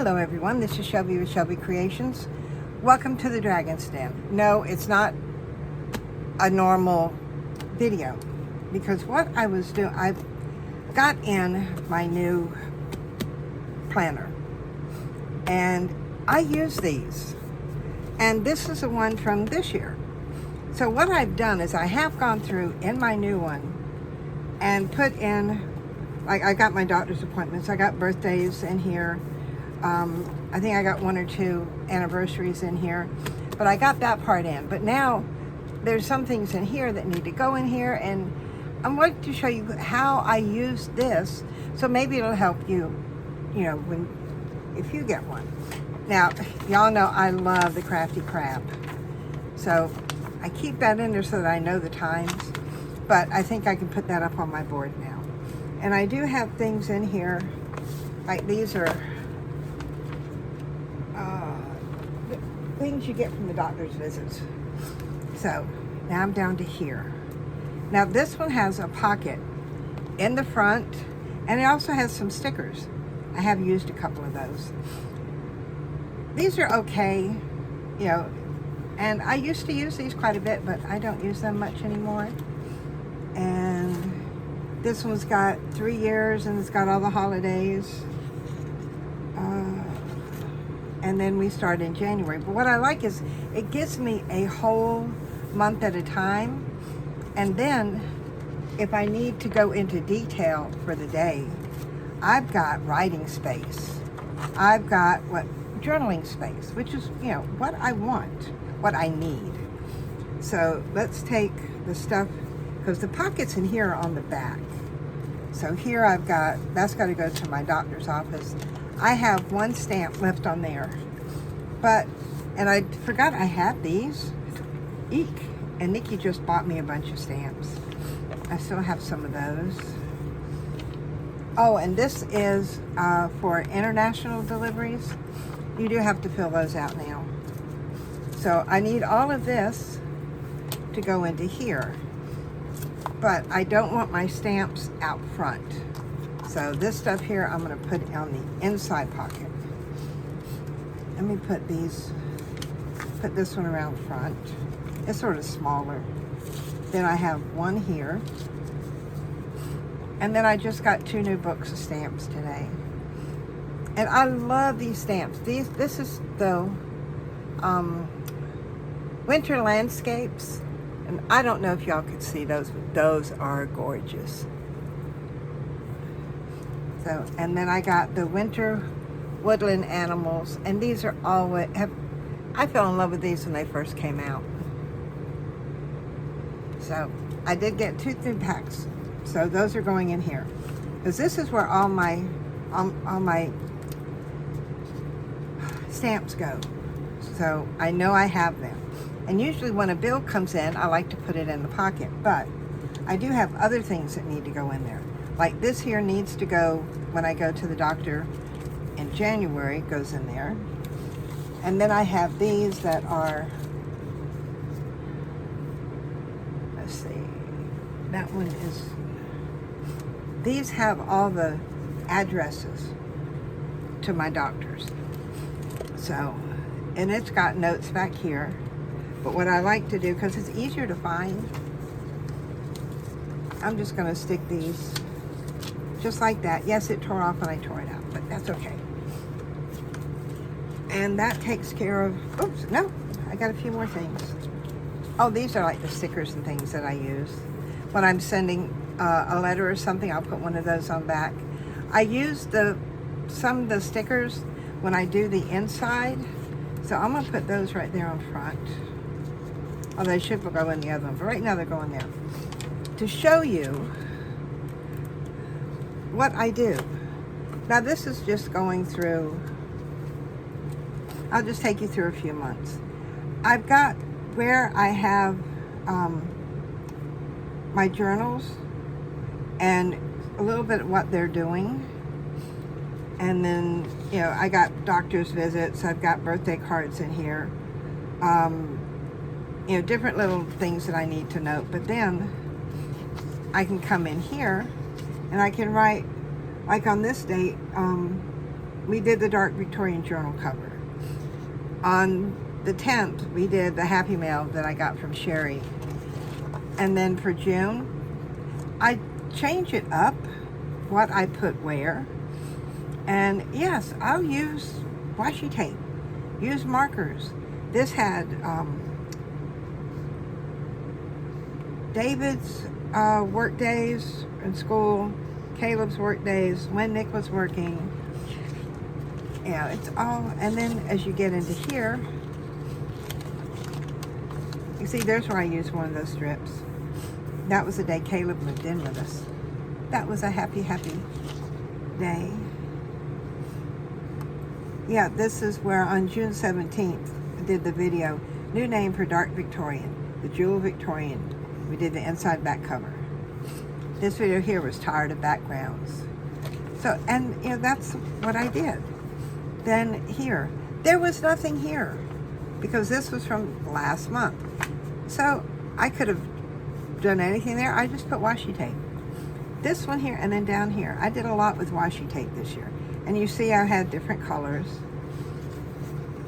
Hello everyone, this is Shelby with Shelby Creations. Welcome to the Dragon's Den. No, it's not a normal video because what I was doing, I got in my new planner and I use these, and this is the one from this year. So what I've done is I have gone through in my new one and put in, like, I got my doctor's appointments, I got birthdays in here. I think I got 1 or 2 anniversaries in here, but I got that part in. But now there's some things in here that need to go in here, and I'm going to show you how I use this, so maybe it'll help you, you know, if you get one. Now, y'all know I love the Crafty Crab, so I keep that in there so that I know the times, but I think I can put that up on my board now. And I do have things in here, like these are things you get from the doctor's visits. So now I'm down to here. Now this one has a pocket in the front, and it also has some stickers. I have used a couple of those. These are okay, you know, and I used to use these quite a bit, but I don't use them much anymore. And this one's got 3 years, and it's got all the holidays. And then we start in January. But what I like is it gives me a whole month at a time. And then if I need to go into detail for the day, I've got writing space. I've got journaling space, which is, you know, what I want, what I need. So let's take the stuff, because the pockets in here are on the back. So here I've got, that's got to go to my doctor's office. I have 1 stamp left on there, and I forgot I had these. Eek. And Nikki just bought me a bunch of stamps. I still have some of those. Oh, and this is for international deliveries. You do have to fill those out now. So I need all of this to go into here, but I don't want my stamps out front. So this stuff here, I'm going to put on the inside pocket. Let me put this one around front. It's sort of smaller. Then I have one here. And then I just got 2 new books of stamps today. And I love these stamps. This is the winter landscapes. And I don't know if y'all could see those, but those are gorgeous. So, and then I got the winter woodland animals, and these are all I fell in love with these when they first came out. So I did get 2 thin packs, so those are going in here, because this is where all my stamps go. So I know I have them, and usually when a bill comes in, I like to put it in the pocket, but I do have other things that need to go in there. Like this here needs to go when I go to the doctor in January, it goes in there. And then I have these that are, let's see, that one is, these have all the addresses to my doctors. So, and it's got notes back here. But what I like to do, because it's easier to find, I'm just going to stick these just like that. Yes, it tore off when I tore it out, but that's okay. And that takes care of, oops, no, I got a few more things. Oh, these are like the stickers and things that I use. When I'm sending a letter or something, I'll put one of those on back. I use some of the stickers when I do the inside, so I'm gonna put those right there on front. Oh, they should go in the other one, but right now they're going there. To show you what I do. Now this is just going through, I'll just take you through a few months. I've got where I have my journals and a little bit of what they're doing. And then, you know, I got doctor's visits, I've got birthday cards in here. You know, different little things that I need to note. But then I can come in here and I can write, like on this date, we did the Dark Victorian journal cover. On the 10th, we did the Happy Mail that I got from Sherry. And then for June, I change it up, what I put where. And yes, I'll use washi tape, use markers. This had David's work days in school, Caleb's work days, when Nick was working. Yeah, it's all, and then as you get into here, you see there's where I used one of those strips. That was the day Caleb moved in with us. That was a happy, happy day. Yeah, this is where on June 17th, I did the video, new name for Dark Victorian, the Jewel Victorian. We did the inside back cover. This video here was tired of backgrounds. So, and you know, that's what I did. Then here, there was nothing here because this was from last month. So I could have done anything there. I just put washi tape. This one here and then down here. I did a lot with washi tape this year. And you see I had different colors.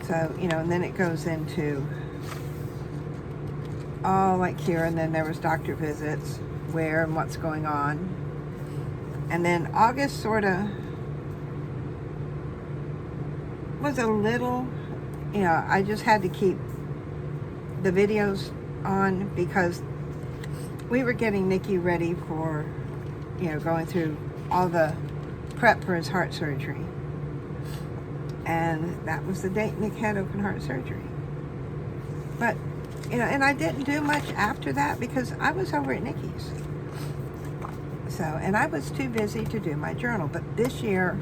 So, you know, and then it goes into all like here, and then there was doctor visits, where and what's going on. And then August sort of was a little, you know, I just had to keep the videos on because we were getting Nicky ready for, you know, going through all the prep for his heart surgery. And that was the date Nick had open heart surgery. But, you know, and I didn't do much after that because I was over at Nicky's. So, and I was too busy to do my journal. But this year,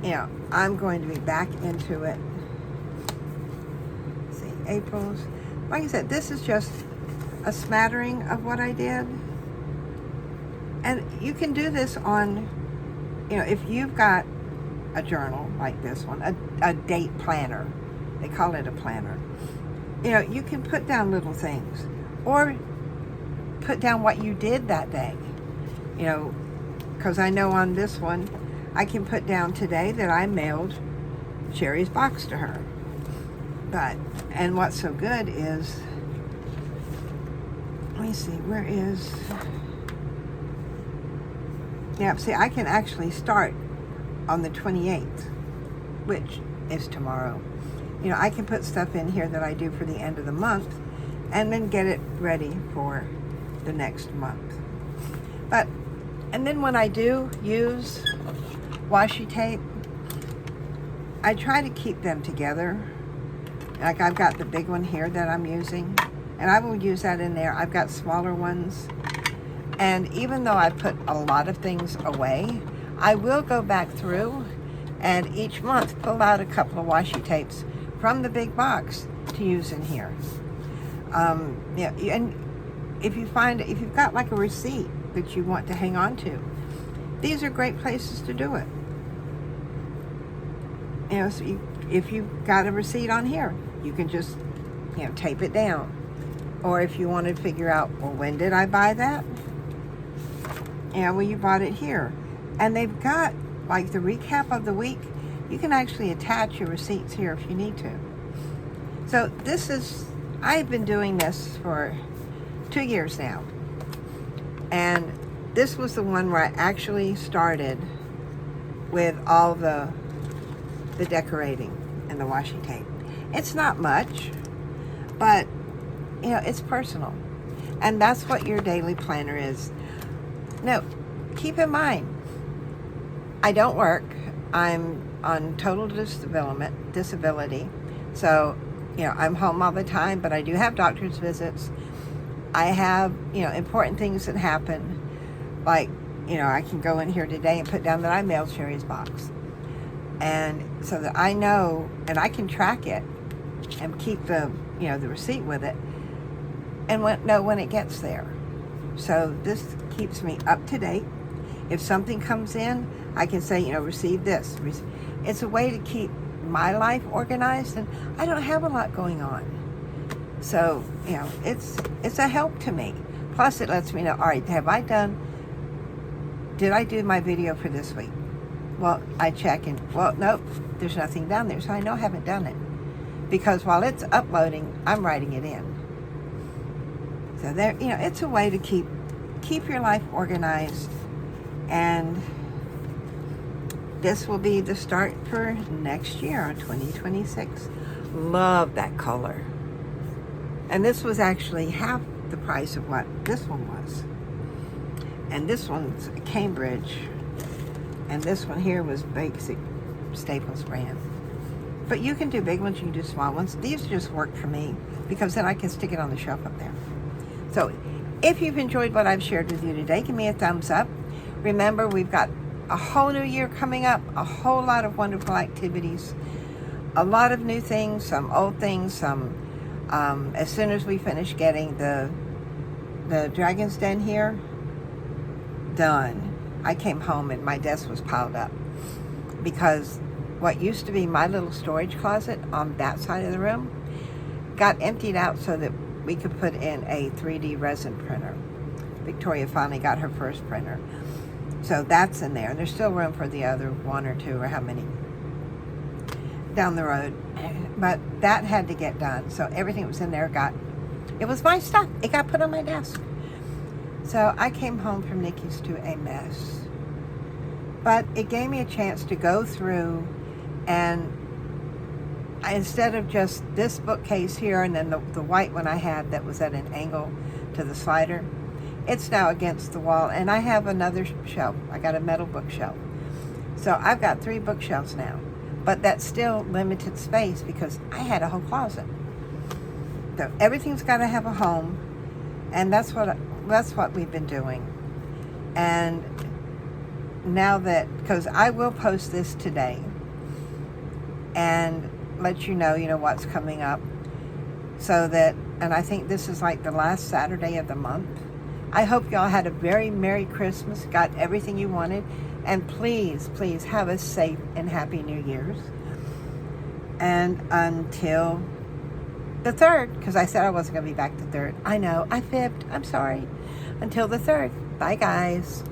you know, I'm going to be back into it. Let's see, April's. Like I said, this is just a smattering of what I did. And you can do this on, you know, if you've got a journal like this one, a date planner. They call it a planner. You know, you can put down little things or put down what you did that day. You know, because I know on this one, I can put down today that I mailed Sherry's box to her. But, and what's so good is, let me see, where is, yeah, see, I can actually start on the 28th, which is tomorrow. You know, I can put stuff in here that I do for the end of the month and then get it ready for the next month. But, and then when I do use washi tape, I try to keep them together. Like I've got the big one here that I'm using, and I will use that in there. I've got smaller ones. And even though I put a lot of things away, I will go back through and each month pull out a couple of washi tapes from the big box to use in here. Yeah, and if you find, if you've got like a receipt that you want to hang on to, these are great places to do it. You know, so if you've got a receipt on here, you can just, you know, tape it down. Or if you want to figure out, well, when did I buy that? Yeah, well, you bought it here. And they've got like the recap of the week. You can actually attach your receipts here if you need to. So this is, I've been doing this for 2 years now. And this was the one where I actually started with all the decorating and the washi tape. It's not much, but you know, it's personal. And that's what your daily planner is. Now, keep in mind, I don't work. I'm on total disability. So, you know, I'm home all the time, but I do have doctor's visits. I have, you know, important things that happen. Like, you know, I can go in here today and put down that I mailed Sherry's box. And so that I know, and I can track it and keep the, you know, the receipt with it and know when it gets there. So this keeps me up to date. If something comes in, I can say, you know, receive this. It's a way to keep my life organized, and I don't have a lot going on. So, you know, it's a help to me. Plus it lets me know, all right, did I do my video for this week? Well, I check and, well, nope, there's nothing down there. So I know I haven't done it. Because while it's uploading, I'm writing it in. So there, you know, it's a way to keep your life organized. And this will be the start for next year, 2026. Love that color. And this was actually half the price of what this one was. And this one's Cambridge. And this one here was basic Staples brand. But you can do big ones, you can do small ones. These just work for me because then I can stick it on the shelf up there. So if you've enjoyed what I've shared with you today, give me a thumbs up. Remember, we've got a whole new year coming up, a whole lot of wonderful activities, a lot of new things, some old things, some as soon as we finish getting the Dragon's Den here done, I came home and my desk was piled up because what used to be my little storage closet on that side of the room got emptied out so that we could put in a 3D resin printer. Victoria finally got her first printer. So that's in there. There's still room for the other one or two or how many down the road. But that had to get done. So everything that was in there it was my stuff. It got put on my desk. So I came home from Nikki's to a mess. But it gave me a chance to go through and instead of just this bookcase here and then the white one I had that was at an angle to the slider, it's now against the wall, and I have another shelf. I got a metal bookshelf. So I've got 3 bookshelves now, but that's still limited space because I had a whole closet. So everything's got to have a home, and that's what we've been doing. And now that, because I will post this today and let you know what's coming up, so that, and I think this is like the last Saturday of the month. I hope y'all had a very Merry Christmas, got everything you wanted, and please, please have a safe and happy New Year's. And until the 3rd, because I said I wasn't going to be back the 3rd. I know, I fibbed. I'm sorry. Until the 3rd. Bye, guys.